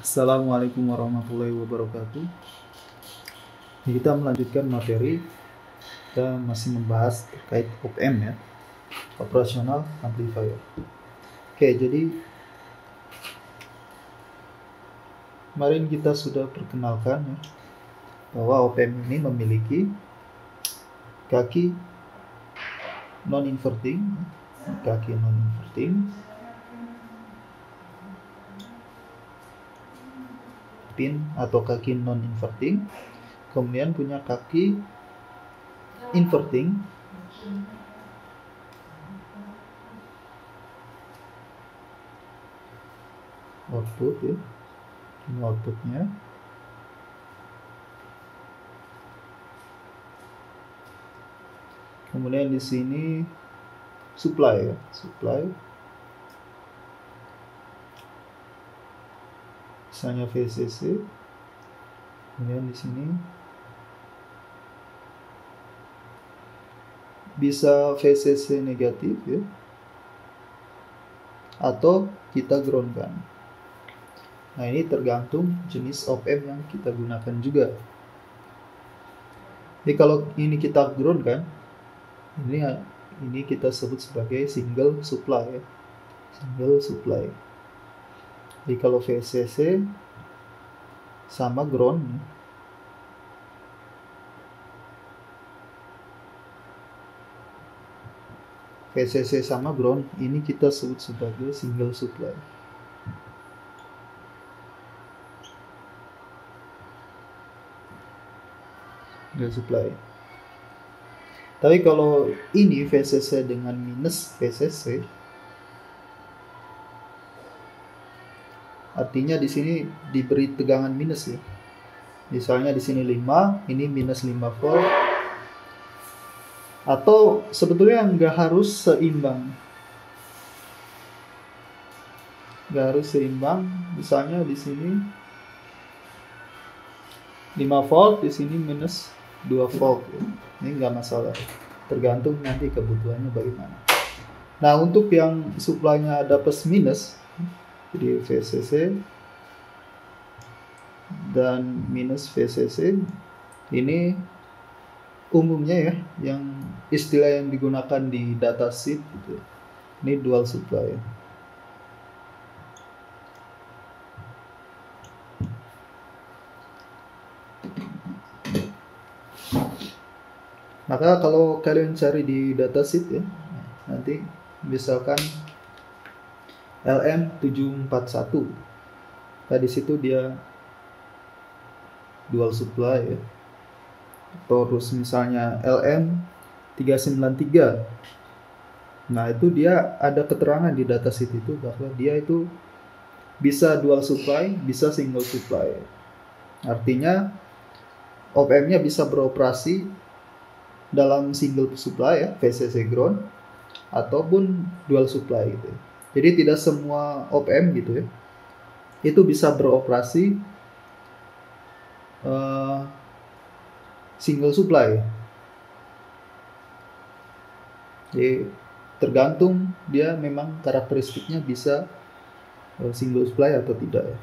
Assalamualaikum warahmatullahi wabarakatuh. Kita melanjutkan materi. Kita masih membahas terkait OPM ya, Operational Amplifier. Oke, jadi kemarin kita sudah perkenalkan ya, bahwa OPM ini memiliki kaki non-inverting, pin atau kaki non-inverting, kemudian punya kaki inverting, output ya, ini outputnya, kemudian di sini supply ya, misalnya VCC, kemudian di sini bisa VCC negatif ya, atau kita groundkan. Nah, ini tergantung jenis op-amp yang kita gunakan juga. Jadi kalau ini kita groundkan, ini kita sebut sebagai single supply ya. Single supply. Jadi kalau VCC sama ground, VCC sama ground, ini kita sebut sebagai single supply. Single supply. Tapi kalau ini VCC dengan minus VCC, artinya di sini diberi tegangan minus ya. Misalnya di sini 5, ini minus 5 volt. Atau sebetulnya nggak harus seimbang. Misalnya di sini 5 volt, di sini minus 2 volt ya. Ini nggak masalah. Tergantung nanti kebutuhannya bagaimana. Nah, untuk yang supply-nya ada plus minus, jadi VCC dan minus VCC, ini umumnya ya, yang istilah yang digunakan di datasheet gitu. Ini dual supply. Maka kalau kalian cari di datasheet ya, nanti misalkan LM741, nah di situ dia dual supply ya. Terus misalnya LM393, nah itu dia ada keterangan di datasheet itu bahwa dia itu bisa dual supply, bisa single supply. Artinya op-amp-nya bisa beroperasi dalam single supply ya, VCC ground, ataupun dual supply gitu. Jadi tidak semua op-amp gitu ya, itu bisa beroperasi single supply. Jadi tergantung dia memang karakteristiknya bisa single supply atau tidak ya.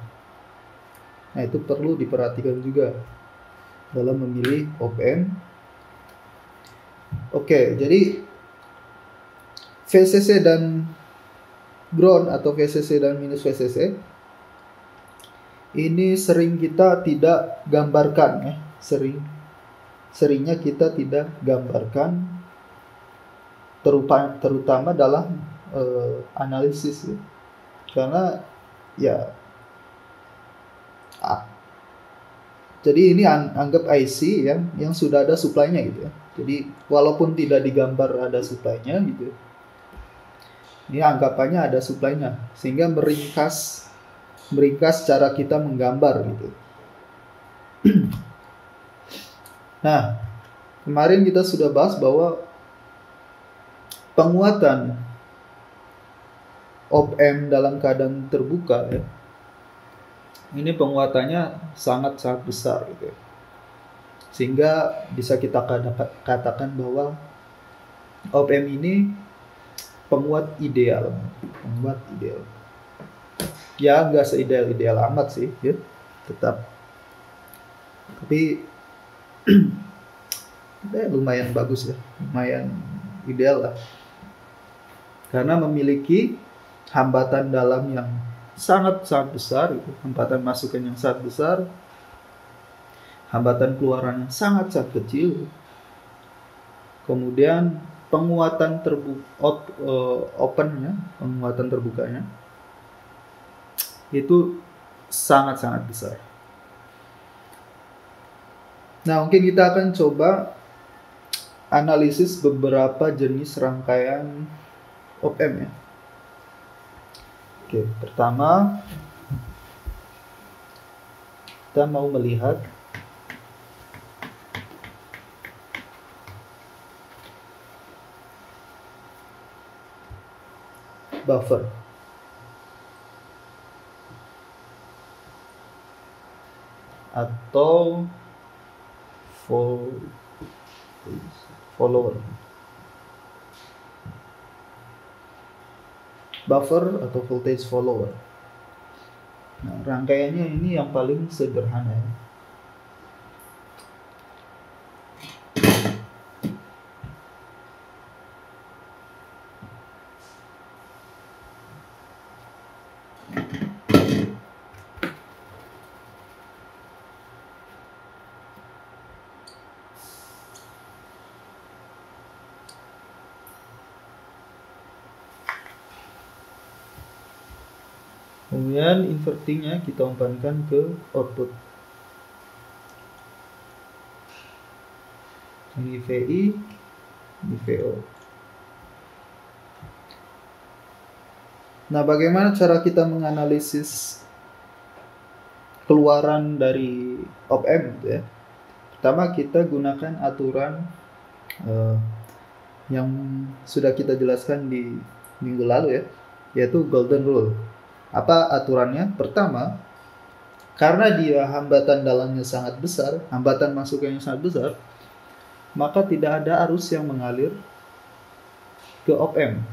Nah, itu perlu diperhatikan juga dalam memilih op-amp. Oke, jadi VCC dan ground atau VCC dan minus VCC ini sering kita tidak gambarkan ya. Seringnya kita tidak gambarkan, terutama dalam analisis ya. Karena ya jadi ini anggap IC yang sudah ada supply-nya gitu ya. Jadi walaupun tidak digambar ada supply-nya gitu, ini anggapannya ada supply-nya, sehingga meringkas cara kita menggambar gitu. Nah, kemarin kita sudah bahas bahwa penguatan op-amp dalam keadaan terbuka ya, ini penguatannya sangat besar gitu ya. Sehingga bisa kita katakan bahwa op-amp ini penguat ideal. Ya nggak seideal-ideal amat sih, ya. Tetap. Tapi lumayan bagus ya, lumayan ideal lah. Karena memiliki hambatan dalam yang sangat-sangat besar, gitu. Hambatan masukan yang sangat besar, hambatan keluaran yang sangat-sangat kecil. Kemudian penguatan opennya, penguatan terbukanya itu sangat-sangat besar. Nah, mungkin kita akan coba analisis beberapa jenis rangkaian op-amp ya. Oke, pertama kita mau melihat buffer. Atau follower. Buffer atau voltage follower. Nah, rangkaiannya ini yang paling sederhana ya. Kemudian invertingnya kita umpankan ke output. Ini VI, ini VO. Nah, bagaimana cara kita menganalisis keluaran dari op-amp ya? Pertama, kita gunakan aturan yang sudah kita jelaskan di minggu lalu ya, yaitu golden rule. Apa aturannya? Pertama, karena dia hambatan dalamnya sangat besar, hambatan masukannya sangat besar, maka tidak ada arus yang mengalir ke op-amp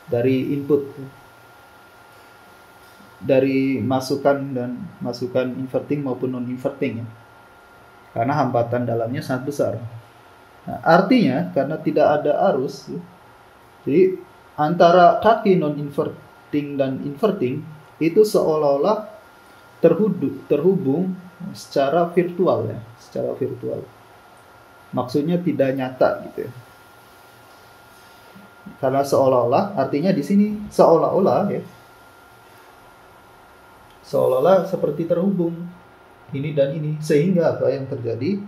dari input, dari masukan inverting maupun non-inverting ya. Karena hambatan dalamnya sangat besar. Nah, artinya karena tidak ada arus, jadi antara kaki non-inverting dan inverting itu seolah-olah terhubung secara virtual ya, secara virtual. Maksudnya tidak nyata gitu ya. Karena seolah-olah, artinya di sini seolah-olah ya. Seolah-olah seperti terhubung ini dan ini, sehingga apa yang terjadi?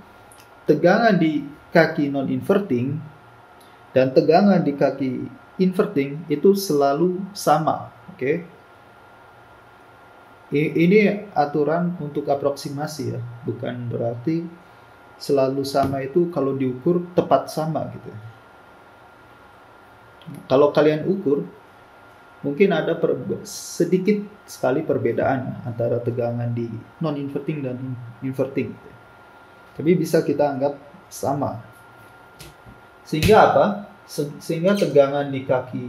Tegangan di kaki non-inverting dan tegangan di kaki inverting itu selalu sama, oke? Ini aturan untuk aproksimasi ya, bukan berarti selalu sama itu kalau diukur tepat sama gitu. Kalau kalian ukur, mungkin ada sedikit sekali perbedaan antara tegangan di non-inverting dan inverting. Tapi bisa kita anggap sama. Sehingga apa? Sehingga tegangan di kaki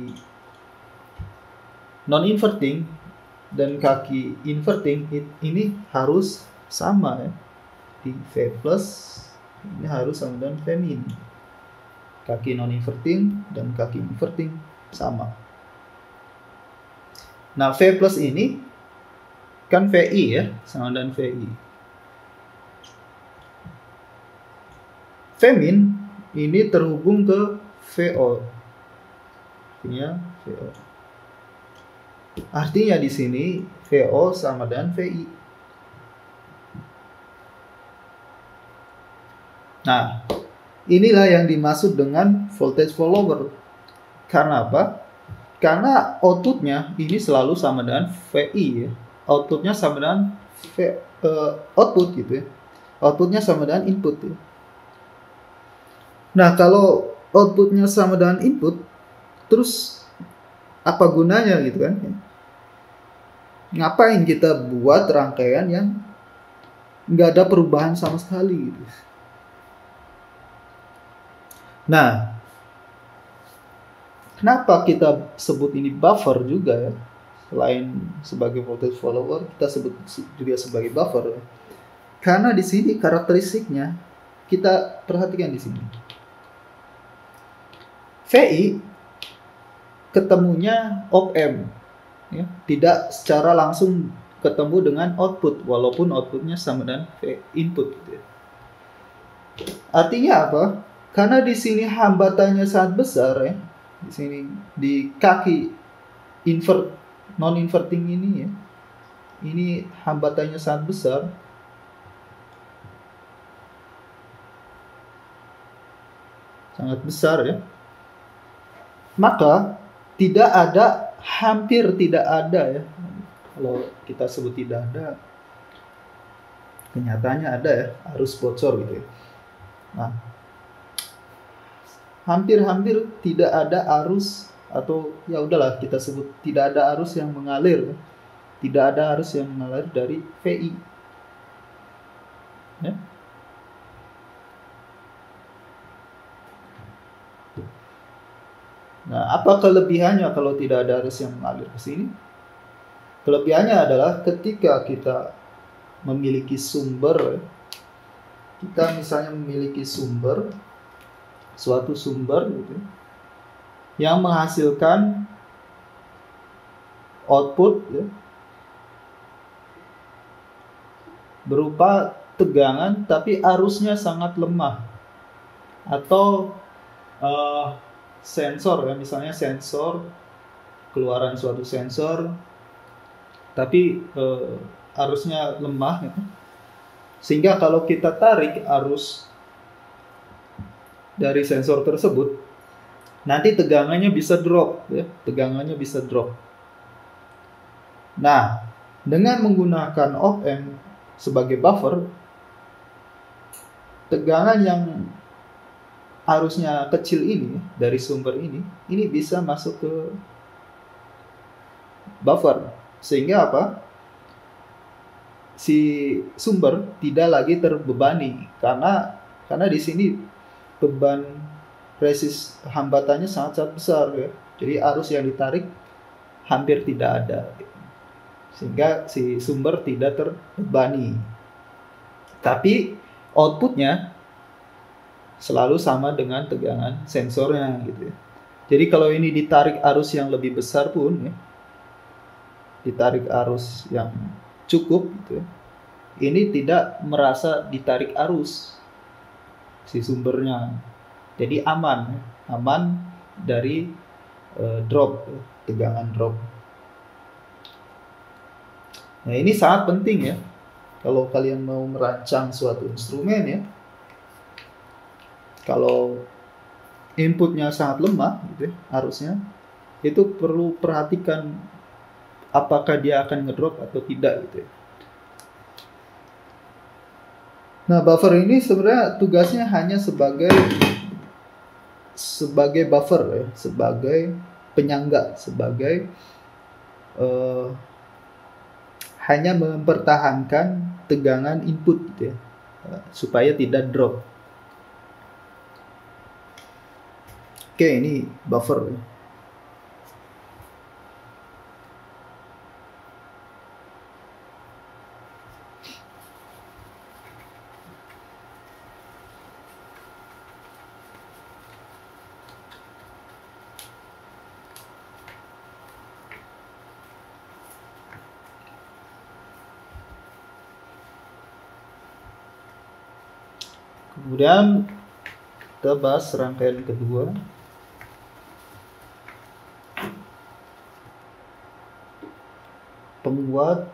non-inverting dan kaki inverting ini harus sama ya. Di V plus ini harus sama dengan V min. Kaki non-inverting dan kaki inverting sama. Nah, V plus ini kan VI ya, sama dengan VI. V min ini terhubung ke VO. Artinya VO. Artinya di sini VO sama dengan VI. Nah, inilah yang dimaksud dengan voltage follower. Karena apa? Karena outputnya ini selalu sama dengan VI ya. Outputnya sama dengan output gitu ya. Outputnya sama dengan input ya. Nah, kalau outputnya sama dengan input, terus apa gunanya gitu kan? Ngapain kita buat rangkaian yang nggak ada perubahan sama sekali gitu. Nah, kenapa kita sebut ini buffer juga ya? selain sebagai voltage follower, kita sebut juga sebagai buffer. Karena di sini karakteristiknya kita perhatikan di sini. VI ketemunya op-amp, ya, tidak secara langsung ketemu dengan output, walaupun outputnya sama dengan input. Gitu ya. Artinya apa? Karena di sini hambatannya sangat besar, ya. Di sini di kaki non inverting ini, ya, ini hambatannya sangat besar. Sangat besar, ya. Maka hampir tidak ada, ya. Kalau kita sebut tidak ada, kenyataannya ada, ya, arus bocor gitu ya. Nah, hampir tidak ada arus, atau ya udahlah kita sebut tidak ada arus yang mengalir, ya. Tidak ada arus yang mengalir dari VI, ya. Nah, apa kelebihannya kalau tidak ada arus yang mengalir ke sini? Kelebihannya adalah ketika kita memiliki sumber, kita misalnya memiliki suatu sumber gitu, yang menghasilkan output, ya, berupa tegangan tapi arusnya sangat lemah, atau sensor, ya, misalnya sensor, keluaran suatu sensor tapi arusnya lemah, gitu. Sehingga kalau kita tarik arus dari sensor tersebut, nanti tegangannya bisa drop, ya. Tegangannya bisa drop. Nah, dengan menggunakan op-amp sebagai buffer, tegangan yang arusnya kecil ini dari sumber ini bisa masuk ke buffer, sehingga apa? Si sumber tidak lagi terbebani, karena di sini beban hambatannya sangat besar, ya. Jadi arus yang ditarik hampir tidak ada, sehingga si sumber tidak terbebani. Tapi outputnya selalu sama dengan tegangan sensornya, gitu ya. Jadi kalau ini ditarik arus yang lebih besar pun, ya, ditarik arus yang cukup, gitu ya, ini tidak merasa ditarik arus si sumbernya. Jadi aman dari drop, tegangan drop. Nah, ini sangat penting, ya, kalau kalian mau merancang suatu instrumen, ya. Kalau inputnya sangat lemah, gitu ya, arusnya, itu perlu perhatikan apakah dia akan ngedrop atau tidak, gitu ya. Nah, buffer ini sebenarnya tugasnya hanya sebagai buffer, ya, sebagai penyangga, sebagai hanya mempertahankan tegangan input, gitu ya, supaya tidak drop. Oke, ini buffer, ya. Kemudian kita bahas rangkaian kedua. Penguat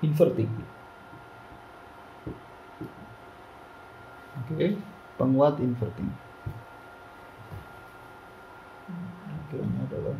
inverting. Oke, penguat inverting. Oke, ini adalah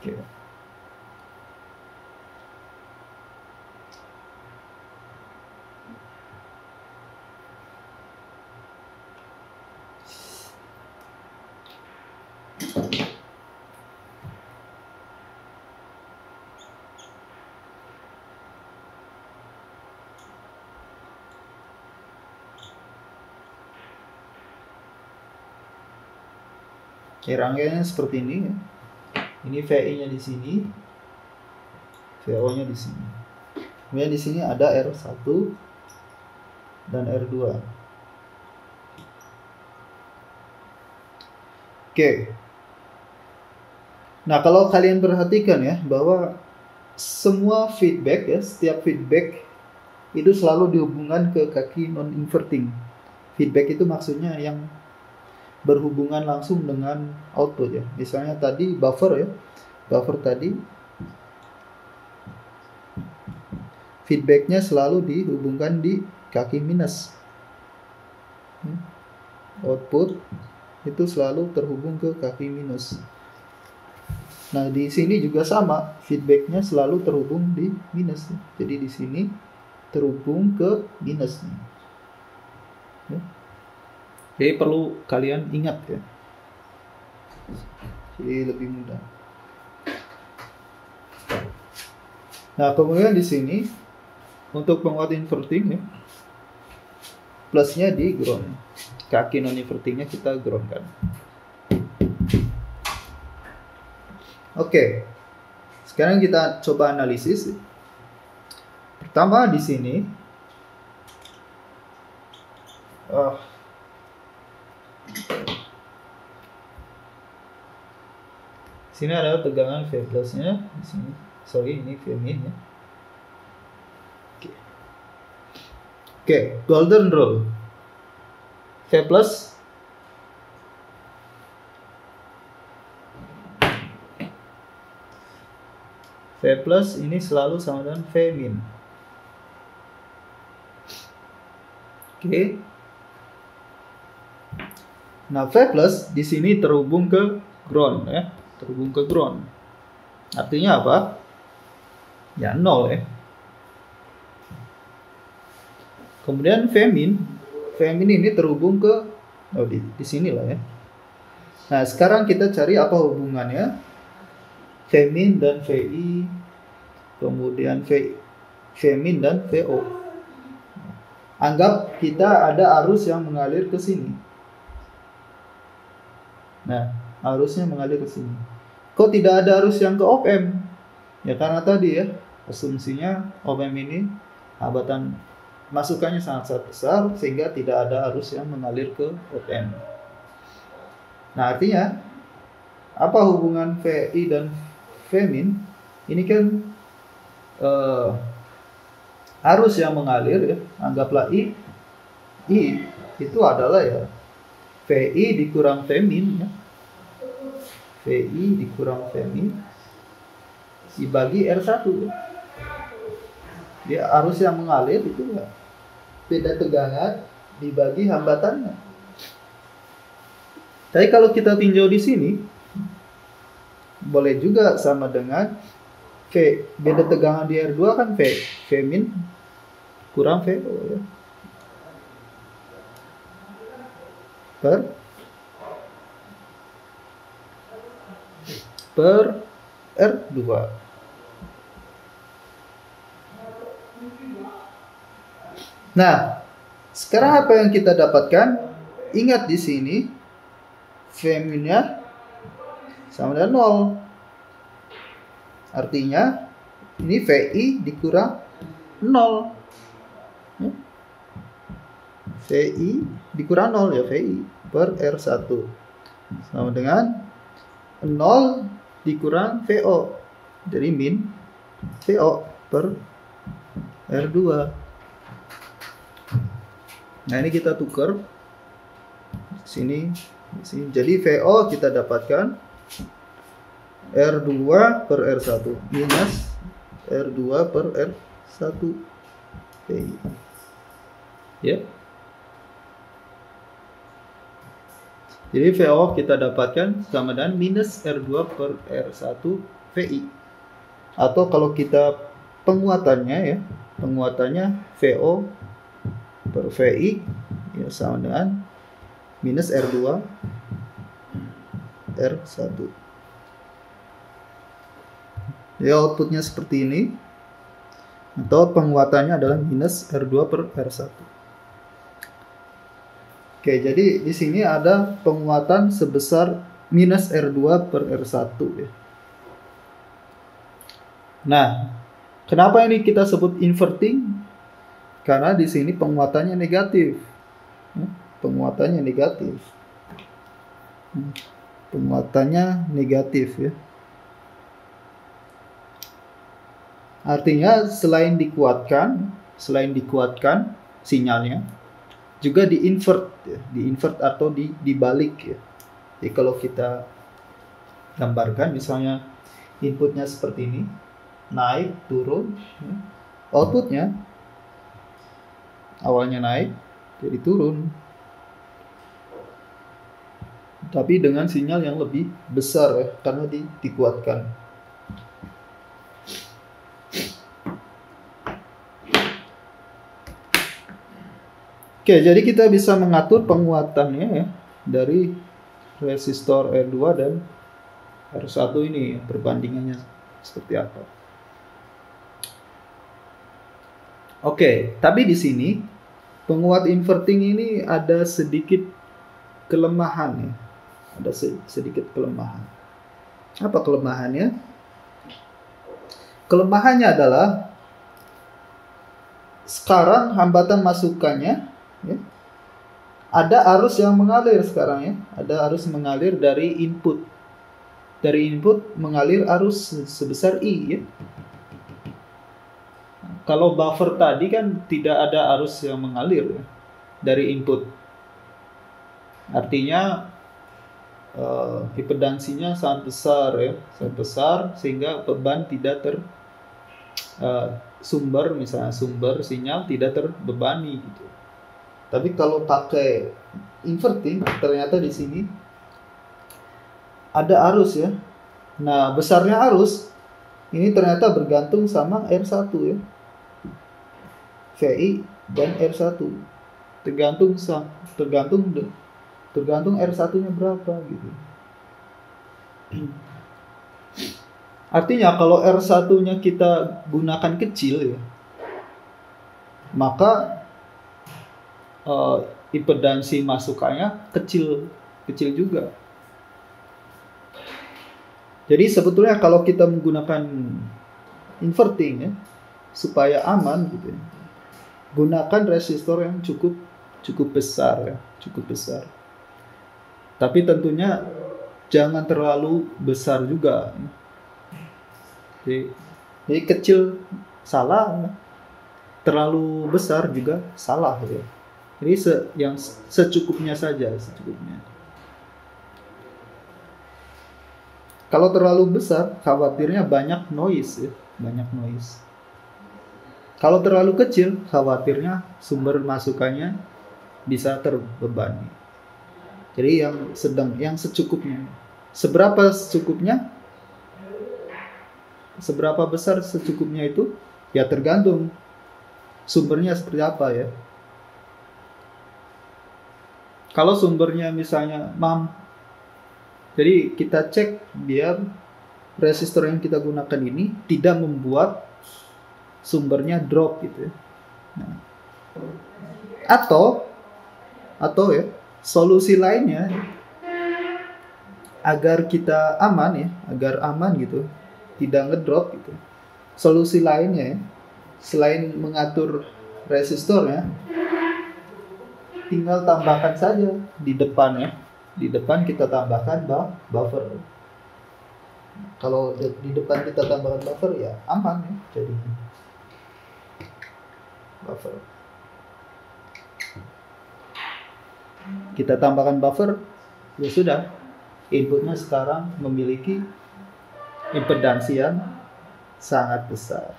Oke. Rangkaiannya seperti ini ya. Ini VI-nya di sini, VO-nya di sini. Kemudian di sini ada R1 dan R2. Oke. Nah, kalau kalian perhatikan ya, bahwa semua feedback ya, setiap feedback itu selalu dihubungkan ke kaki non-inverting. Feedback itu maksudnya yang berhubungan langsung dengan output ya. Misalnya tadi buffer ya. Buffer tadi feedbacknya selalu dihubungkan di kaki minus. Output itu selalu terhubung ke kaki minus. Nah, di sini juga sama, feedbacknya selalu terhubung di minus. Jadi di sini terhubung ke minus. Ya. Jadi perlu kalian ingat ya. Jadi lebih mudah. Nah, kemudian di sini untuk penguat inverting ya, plusnya di ground. Kaki non invertingnya kita ground kan. Oke. Sekarang kita coba analisis. Pertama di sini sini ada tegangan V plusnya di sini. Sorry, ini V min ya. Oke, golden rule. V plus ini selalu sama dengan V min. Oke. Nah, V plus di sini terhubung ke ground ya, terhubung ke ground. Artinya apa? Ya 0 ya. Kemudian V min ini terhubung ke di sini lah ya. Nah, sekarang kita cari apa hubungannya V min dan VI, kemudian V min dan VO. Anggap kita ada arus yang mengalir ke sini. Nah, arusnya mengalir ke sini. Kok tidak ada arus yang ke op-amp? Ya karena tadi ya, asumsinya op-amp ini hambatan masukannya sangat besar sehingga tidak ada arus yang mengalir ke op-amp. Nah, artinya apa hubungan VI dan V min? Ini kan arus yang mengalir ya, anggaplah I itu adalah ya VI dikurang V min ya. VI dikurang V min dibagi R1 ya. Dia arus yang mengalir itu ya, beda tegangan dibagi hambatannya. Tapi kalau kita tinjau di sini boleh juga sama dengan V, beda tegangan di R2 kan V min kurang VO ya. Per R2. Nah, sekarang apa yang kita dapatkan? Ingat di sini V min-nya sama dengan 0. Artinya ini VI dikurang 0. VI dikurang 0 ya, VI per R1 sama dengan 0 dikurang VO. Jadi min VO per R2. Nah, ini kita tukar sini. Jadi VO kita dapatkan R2 per R1 minus R2 per R1 VI. Ya. Jadi VO kita dapatkan sama dengan minus R2 per R1 VI. Atau kalau kita penguatannya ya, penguatannya VO per VI ya sama dengan minus R2 R1. Ya outputnya seperti ini. Atau penguatannya adalah minus R2 per R1. Oke, jadi di sini ada penguatan sebesar minus R2 per R1 ya. Nah, kenapa ini kita sebut inverting? Karena di sini penguatannya negatif. Penguatannya negatif. Penguatannya negatif ya. Artinya selain dikuatkan sinyalnya, juga di-invert ya, di-invert atau dibalik ya. Jadi kalau kita gambarkan misalnya inputnya seperti ini, naik, turun, ya. Outputnya awalnya naik, jadi turun. Tapi dengan sinyal yang lebih besar ya, karena dikuatkan. Oke, jadi kita bisa mengatur penguatannya ya dari resistor R2 dan R1 ini perbandingannya seperti apa. Oke, tapi di sini penguat inverting ini ada sedikit kelemahan ya. Ada sedikit kelemahan. Apa kelemahannya? Kelemahannya adalah sekarang hambatan masukannya ya, ada arus yang mengalir sekarang ya. Ada arus mengalir dari input. Dari input mengalir arus sebesar I ya. Kalau buffer tadi kan tidak ada arus yang mengalir ya, dari input. Artinya impedansinya sangat besar ya, sangat besar sehingga beban tidak misalnya sumber sinyal tidak terbebani gitu. Tapi kalau pakai inverting ternyata di sini ada arus ya. Nah, besarnya arus ini ternyata bergantung sama R1 ya. VI dan R1 tergantung R1-nya berapa gitu. Artinya kalau R1-nya kita gunakan kecil ya, maka impedansi masukannya kecil juga. Jadi sebetulnya kalau kita menggunakan inverting ya, supaya aman gitu ya, gunakan resistor yang cukup besar ya, cukup besar. Tapi tentunya jangan terlalu besar juga. Jadi kecil salah, terlalu besar juga salah ya. Jadi yang secukupnya saja, secukupnya. Kalau terlalu besar, khawatirnya banyak noise ya, banyak noise. Kalau terlalu kecil, khawatirnya sumber masukannya bisa terbebani. Jadi yang secukupnya. Seberapa secukupnya? Seberapa besar secukupnya itu? Ya tergantung sumbernya seperti apa ya. Kalau sumbernya misalnya jadi kita cek biar resistor yang kita gunakan ini tidak membuat sumbernya drop gitu ya. Nah, atau ya solusi lainnya agar kita aman ya, agar aman gitu, tidak ngedrop gitu. Solusi lainnya ya, selain mengatur resistornya, tinggal tambahkan saja di depan ya. Di depan kita tambahkan buffer. Kalau di depan kita tambahkan buffer ya aman ya jadinya. Buffer. Kita tambahkan buffer, ya sudah. Inputnya sekarang memiliki impedansi yang sangat besar.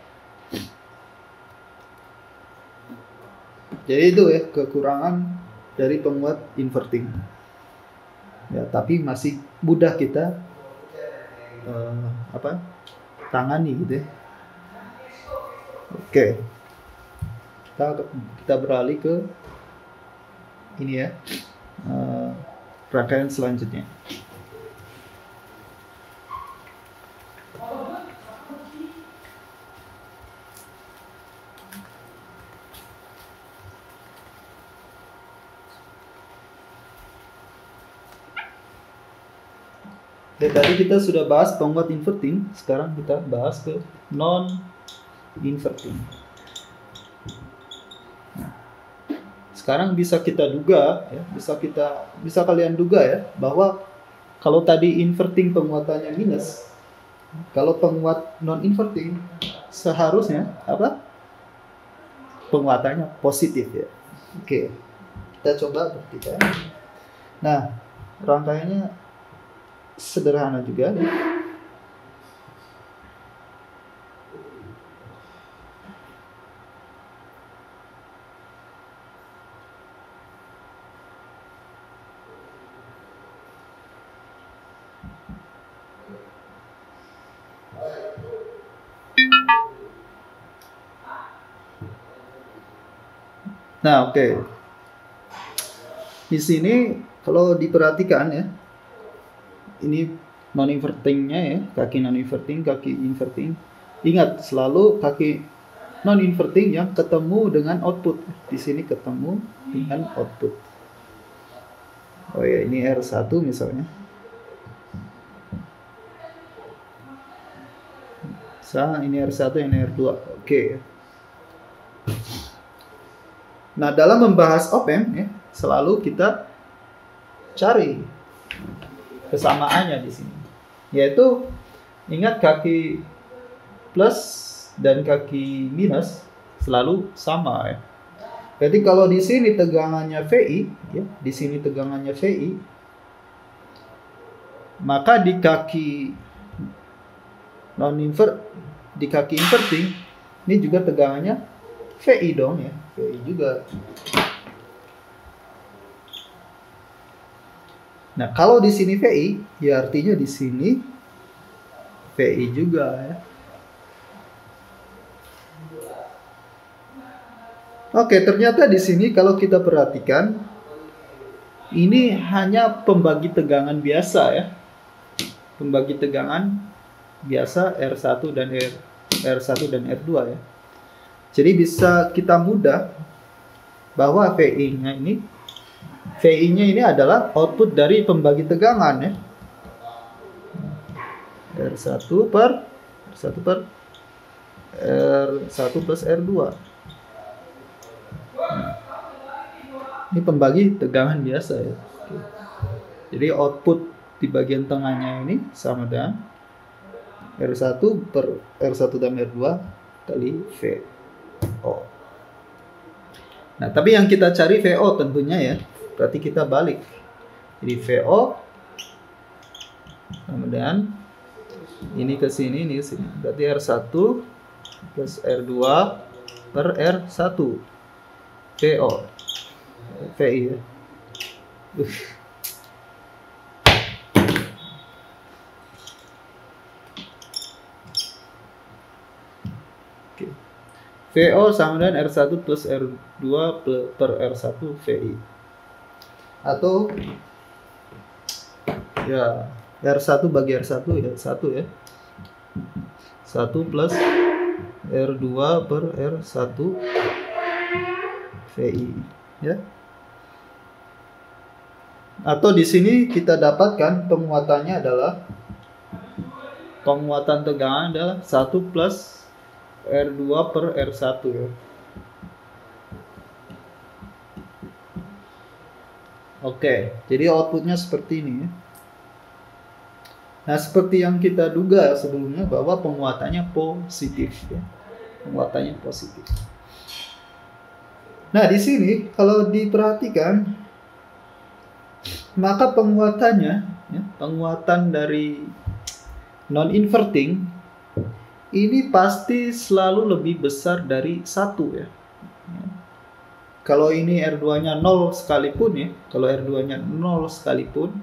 Jadi itu ya kekurangan dari penguat inverting. Ya, tapi masih mudah kita tangani gitu ya. Oke. Kita beralih ke ini ya. Rangkaian selanjutnya. Oke, tadi kita sudah bahas penguat inverting, sekarang kita bahas ke non inverting. Nah, sekarang bisa kita duga ya, bisa kalian duga ya bahwa kalau tadi inverting penguatannya minus, kalau penguat non inverting seharusnya apa? Penguatannya positif ya. Oke. Kita coba buktikan. Nah, rangkaiannya sederhana juga. Nah, oke. Di sini kalau diperhatikan ya, ini non invertingnya ya, kaki non inverting, kaki inverting. Ingat selalu kaki non inverting yang ketemu dengan output. Di sini ketemu dengan output. Oh ya, ini R1 misalnya. Ini R1, ini R2. Oke. Nah, dalam membahas op-amp ya, selalu kita cari kesamaannya di sini. Yaitu ingat kaki plus dan kaki minus selalu sama ya. Jadi kalau di sini tegangannya VI ya, di sini tegangannya VI, maka di kaki di kaki inverting ini juga tegangannya VI dong ya, VI juga. Nah, kalau di sini VI, ya artinya di sini VI juga ya. Oke, ternyata di sini kalau kita perhatikan ini hanya pembagi tegangan biasa ya. Pembagi tegangan biasa R1 dan R1 dan R2 ya. Jadi bisa kita mudah bahwa VI-nya ini adalah output dari pembagi tegangan ya. R1 per R1 plus R2. Ini pembagi tegangan biasa ya. Jadi output di bagian tengahnya ini sama dengan R1 per R1 dan R2 kali VO. Nah, tapi yang kita cari VO tentunya ya. Berarti kita balik. Jadi VO sama dengan ini ke sini, ini ke sini. Berarti R1 plus R2 per R1 VO. VI ya. Oke. VO sama dengan R1 plus R2 per R1 VI. Atau ya R1 bagi R1 ya 1 ya. 1 plus R2 per R1 VI ya. Atau di sini kita dapatkan penguatannya adalah penguatan tegangan adalah 1 plus R2 per R1 ya. Oke, jadi outputnya seperti ini ya. Nah, seperti yang kita duga sebelumnya bahwa penguatannya positif ya. Penguatannya positif. Nah, di sini kalau diperhatikan maka penguatannya ya, penguatan dari non inverting ini pasti selalu lebih besar dari 1 ya. Kalau ini R2-nya 0 sekalipun ya, kalau R2-nya 0 sekalipun,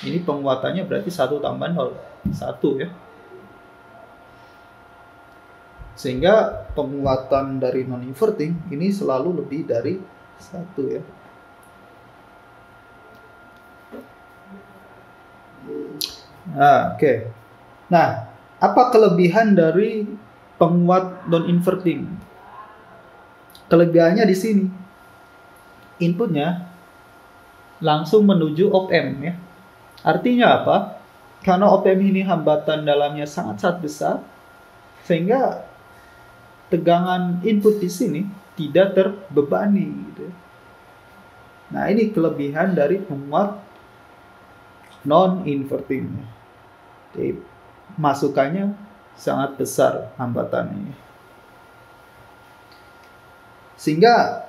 ini penguatannya berarti 1 tambah 0, 1 ya. Sehingga penguatan dari non inverting ini selalu lebih dari 1 ya. Oke. Nah, apa kelebihan dari penguat non inverting? Kelebihannya di sini. Inputnya langsung menuju op-amp ya. Artinya apa? Karena op-amp ini hambatan dalamnya sangat-sangat besar, sehingga tegangan input di sini tidak terbebani gitu. Nah, ini kelebihan dari penguat non inverting. Jadi, masukannya sangat besar hambatannya. Sehingga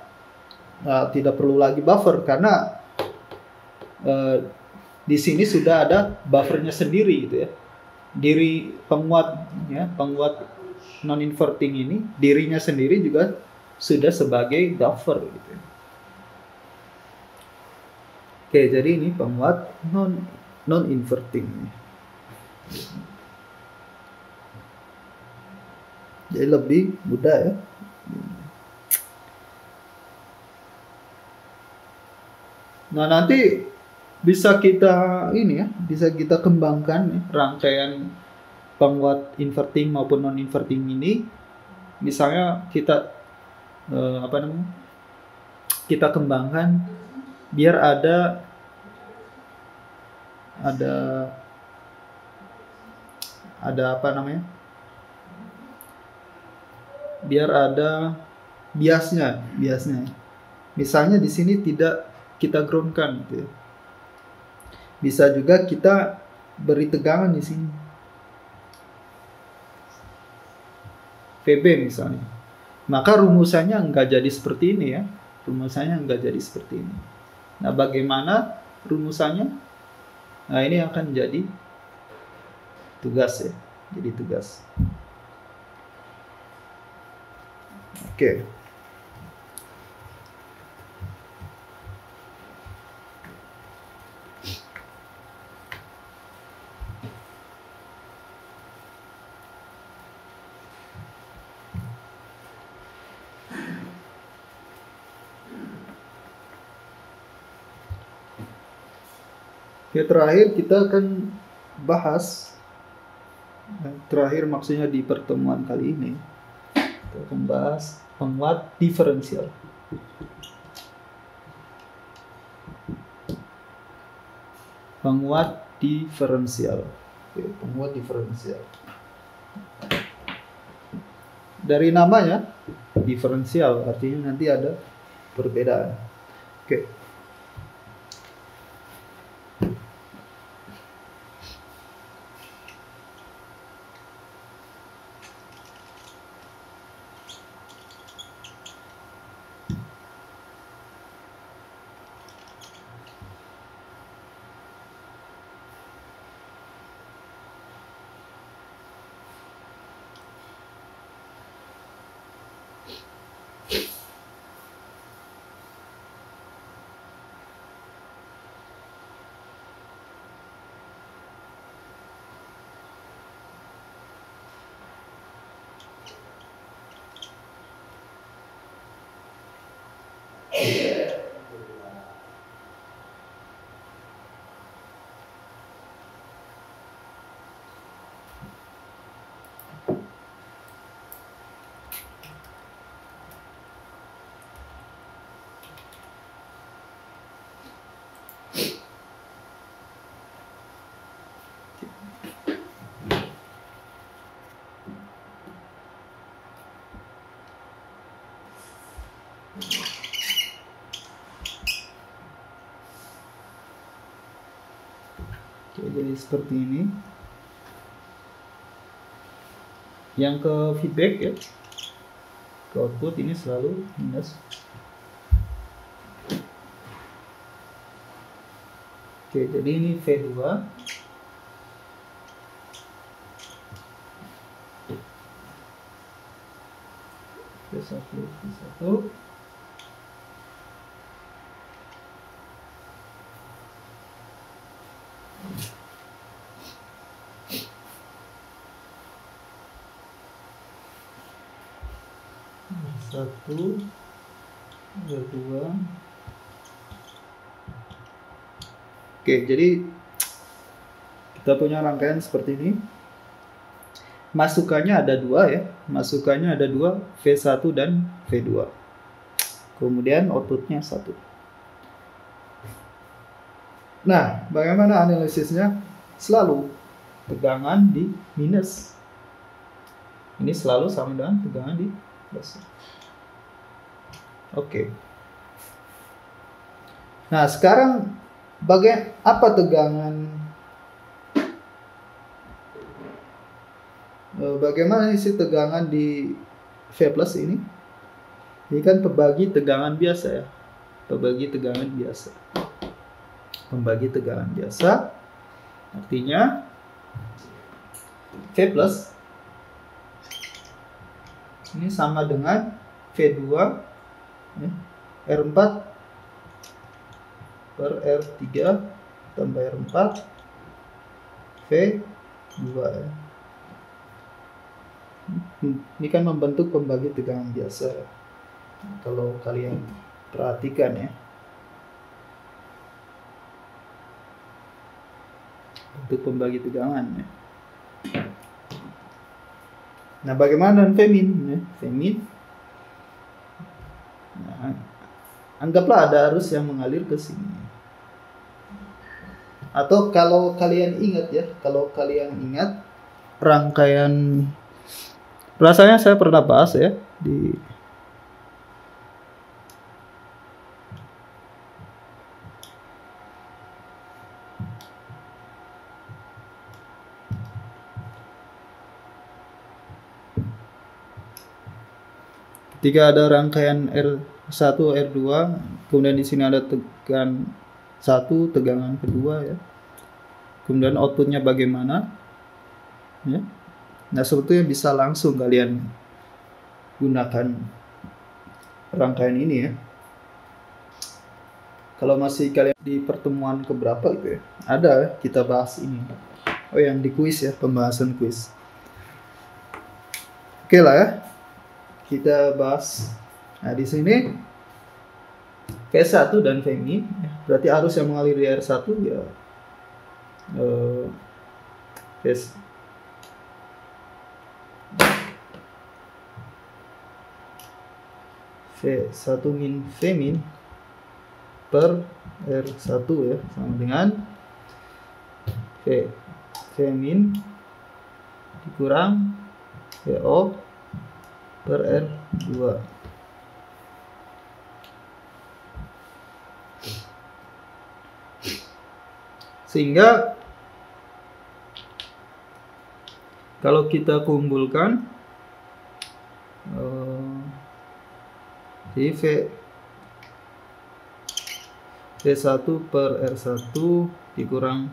tidak perlu lagi buffer karena di sini sudah ada buffernya sendiri gitu ya. Diri penguatnya, penguat non inverting ini, dirinya sendiri juga sudah sebagai buffer gitu ya. Oke, jadi ini penguat non inverting. Jadi lebih mudah ya. Nah, nanti bisa kita ini ya, bisa kita kembangkan ya, rangkaian penguat inverting maupun non inverting ini. Misalnya kita kita kembangkan biar ada apa namanya? Biar ada biasnya. Misalnya di sini tidak kita groundkan gitu ya. Bisa juga kita beri tegangan di sini. VB misalnya. Maka rumusannya enggak jadi seperti ini ya. Nah, bagaimana rumusannya? Nah, ini akan jadi tugas ya. Jadi tugas. Oke. Oke, terakhir kita akan bahas, terakhir maksudnya di pertemuan kali ini, kita akan bahas penguat diferensial. Penguat diferensial. Oke, penguat diferensial. Dari namanya, diferensial, artinya nanti ada perbedaan. Oke. Jadi seperti ini. Yang ke feedback ya, ke output ini selalu minus. Oke, jadi ini V2. V1. R1, R2. Oke, jadi kita punya rangkaian seperti ini. Masukannya ada dua ya. Masukannya ada dua, V1 dan V2. Kemudian outputnya 1. Nah, bagaimana analisisnya? Selalu tegangan di minus. Ini selalu sama dengan tegangan di plus. Oke. Nah, sekarang apa tegangan? Bagaimana isi tegangan di V plus ini? Ini kan pembagi tegangan biasa ya. Pembagi tegangan biasa. Pembagi tegangan biasa. Artinya V plus ini sama dengan V2 ya, R4 per R3 tambah R4 V2 ya. Ini kan membentuk pembagi tegangan biasa ya. Kalau kalian perhatikan ya, untuk pembagi tegangan ya. Nah, bagaimana dengan Femin ya? Femin, nah, anggaplah ada arus yang mengalir ke sini. Atau kalau kalian ingat ya, rangkaian, rasanya saya pernah bahas ya di ketika ada rangkaian R1, R2, kemudian di sini ada tegangan 1, tegangan kedua ya. Kemudian outputnya bagaimana? Ya. Nah, sebetulnya bisa langsung kalian gunakan rangkaian ini ya. Kalau masih kalian di pertemuan keberapa gitu ya, ada kita bahas ini. Oh, yang di kuis ya, pembahasan kuis. Oke lah ya. Kita bahas. Nah, di sini V1 dan Vmin, berarti arus yang mengalir di R1 ya V1 min Vmin per R1 ya, sama dengan Vmin dikurang VO per R2. Sehingga kalau kita kumpulkan jadi V1 per R1 dikurang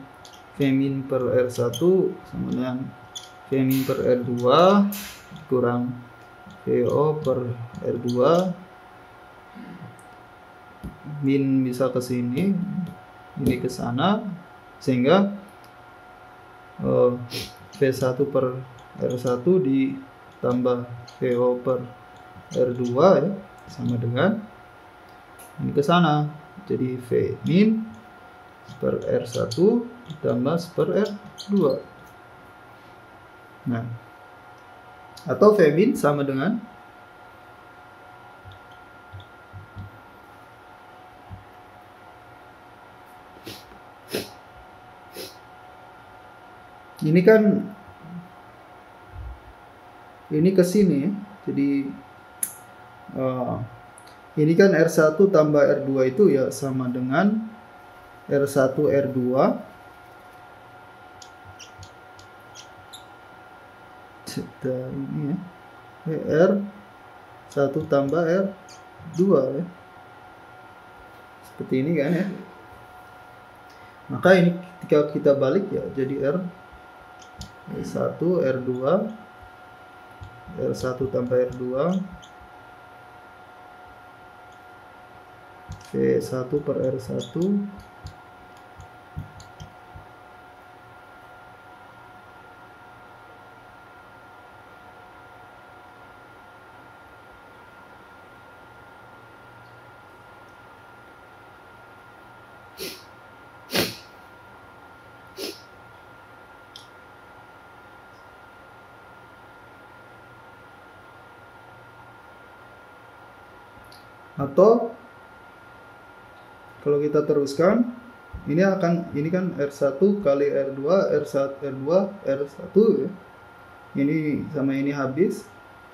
Vmin per R1 sama dengan Vmin per R2 dikurang VO per R2, min bisa ke sini, ini ke sana, sehingga V1 per R1 ditambah VO per R2 ya, sama dengan ini ke sana, jadi V min per R1 ditambah per R2. Nah, atau V min sama dengan ini kan ini ke sini ya. Jadi ini kan R1 tambah R2 itu ya sama dengan R1 R2 ini ya, R1 tambah R2 ya, seperti ini kan ya. Maka ini ketika kita balik ya jadi R1 R2 R1 tambah R2 V1 per R1 Atau kalau kita teruskan, ini kan R1 kali R2 R2 R1 ya. Ini sama ini habis.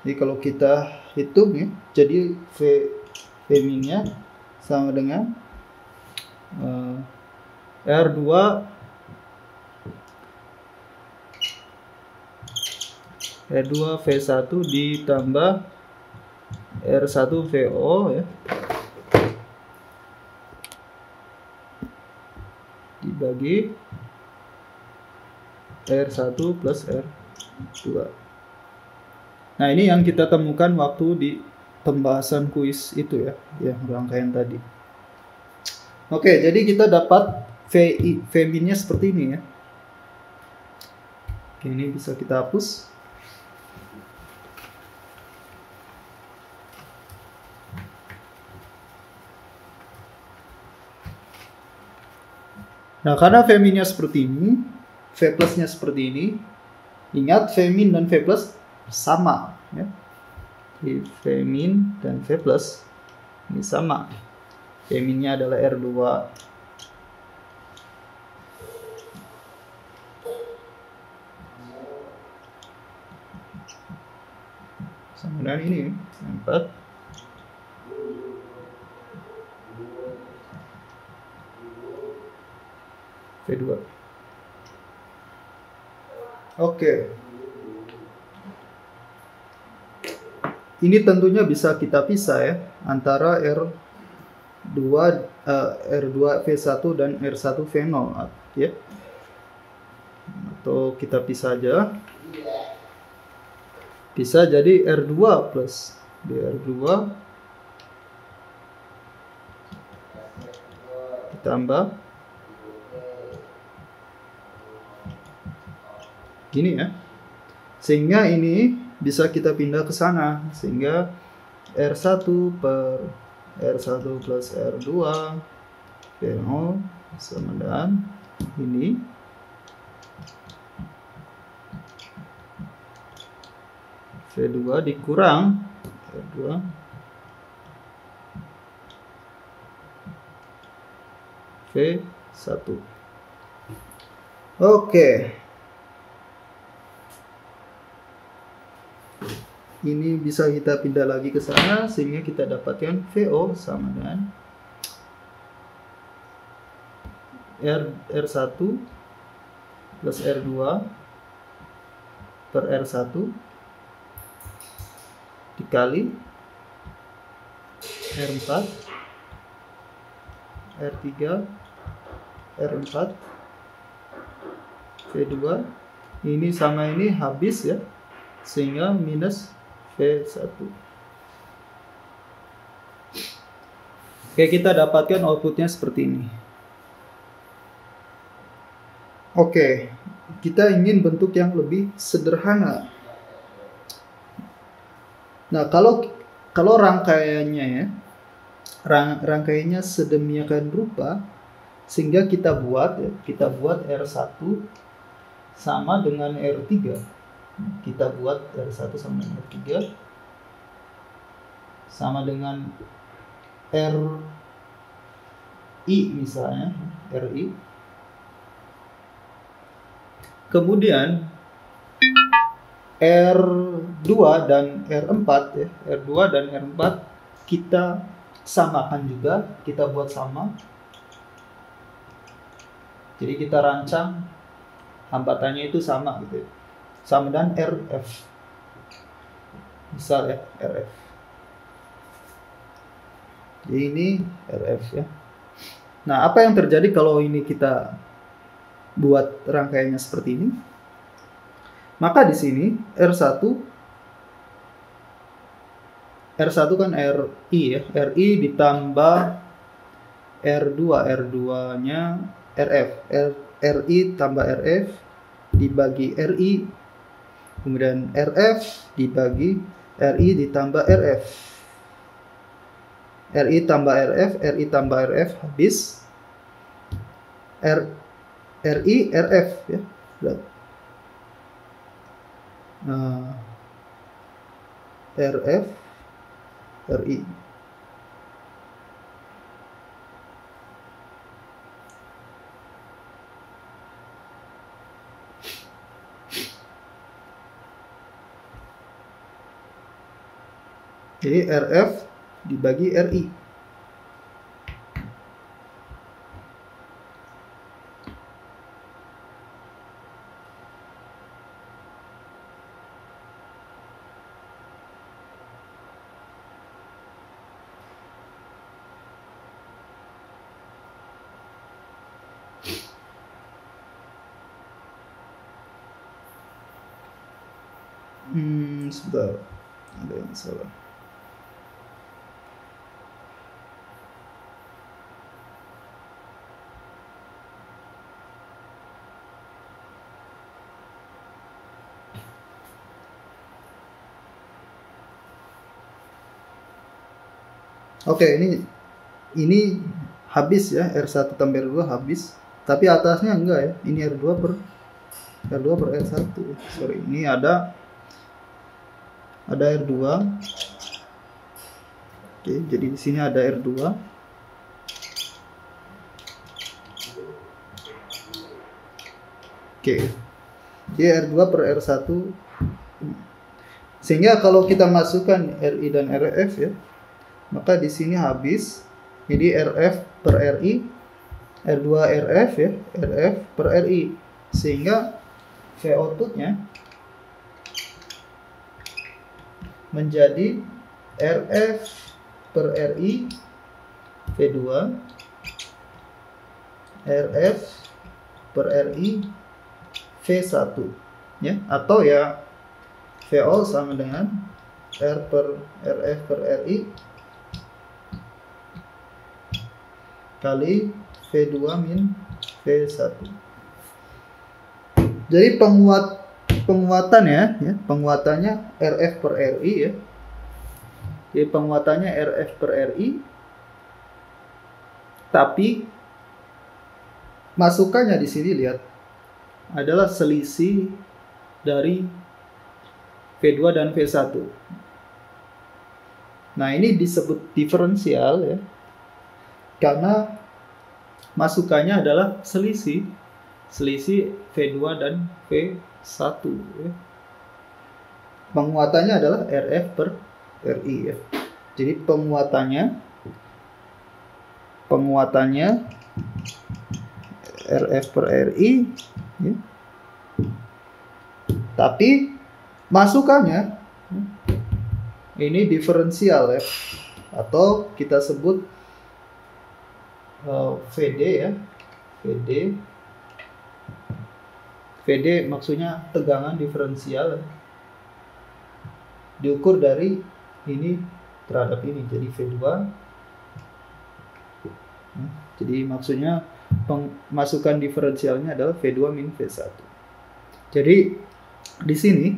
Jadi kalau kita hitung ya, jadi V minnya sama dengan R2 V1 ditambah R1 VO ya, dibagi R1 plus R2. Nah, ini yang kita temukan waktu di pembahasan kuis itu ya, yang rangkaian tadi. Oke, jadi kita dapat V min-nya seperti ini ya. Oke, ini bisa kita hapus. Nah, karena V min-nya seperti ini, V plus-nya seperti ini, ingat V min dan V plus sama ya. Jadi V min dan V plus ini sama. V min-nya adalah R2 sama dengan ini 4 V2. Oke. Ini tentunya bisa kita pisah ya, antara R2 V1 dan R1 V0 ya. Atau kita pisah aja. Bisa jadi R2 plus DR2 ditambah gini ya. Sehingga ini bisa kita pindah ke sana, sehingga R1 per R1 plus R2 V0 sama dengan ini V2 dikurang R2 V1. Oke. Ini bisa kita pindah lagi ke sana, sehingga kita dapatkan VO sama dengan R1 plus R2 per R1 dikali R4 R3 R4 V2. Ini sama ini habis ya, sehingga minus V1. Oke, kita dapatkan outputnya seperti ini. Oke, kita ingin bentuk yang lebih sederhana. Nah, kalau rangkaiannya ya, rangkaiannya sedemikian rupa sehingga kita buat R1 sama dengan R3. Kita buat R1 sama dengan R3 sama dengan RI misalnya, RI. Kemudian R2 dan R4 ya, R2 dan R4 kita samakan juga, kita buat sama. Jadi kita rancang hambatannya itu sama gitu ya. Sama dengan RF. Misal ya, RF. Jadi ini RF ya. Nah, apa yang terjadi kalau ini kita buat rangkaiannya seperti ini? Maka di sini R1 kan RI ya. RI ditambah R2, R2-nya RF. RI tambah RF dibagi RI. Kemudian RF dibagi RI ditambah RF. RI tambah RF, RI tambah RF habis. RI RF ya. RF RI. Jadi RF dibagi RI. Sebentar, ada yang salah. Oke, ini habis ya, R1 tambah R2 habis. Tapi atasnya enggak ya. Ini R2 per R1. Sorry, ini ada R2. Oke, jadi di sini ada R2. Oke. Jadi R2 per R1. Sehingga kalau kita masukkan RI dan RF ya, maka di sini habis. Jadi RF per RI, R2 RF ya, RF per RI. Sehingga V outputnya menjadi RF per RI V2, RF per RI V1 ya, atau ya VO sama dengan R per RF per RI kali V2 min V1. Jadi penguatannya RF per RI ya. Jadi penguatannya RF per RI, tapi masukannya di sini lihat adalah selisih dari V2 dan V1. Nah, ini disebut diferensial ya, karena masukannya adalah selisih V2 dan V1 ya. Penguatannya adalah RF per RI ya. Jadi penguatannya RF per RI ya. Tapi masukannya ini diferensial ya, atau kita sebut VD ya. VD maksudnya tegangan diferensial ya. Diukur dari ini terhadap ini, jadi V2. Jadi maksudnya masukan diferensialnya adalah V2 min V1. Jadi di sini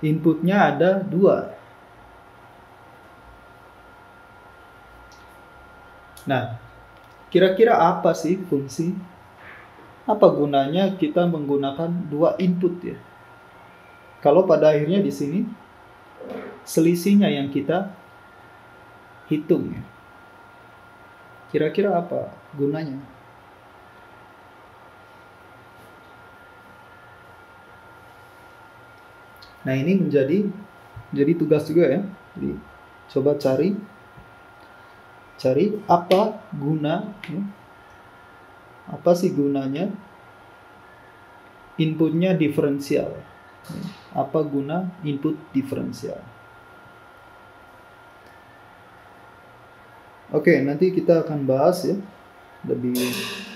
inputnya ada 2. Nah, kira-kira apa sih fungsi? Apa gunanya kita menggunakan 2 input ya? Kalau pada akhirnya di sini selisihnya yang kita hitung ya. Kira-kira apa gunanya? Nah, ini menjadi tugas juga ya. Jadi coba cari apa guna ya? Apa sih gunanya inputnya diferensial? Apa guna input diferensial? Oke, nanti kita akan bahas ya, lebih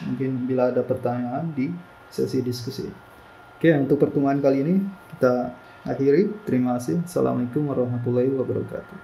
mungkin bila ada pertanyaan di sesi diskusi. Oke, untuk pertemuan kali ini kita akhiri. Terima kasih. Assalamualaikum warahmatullahi wabarakatuh.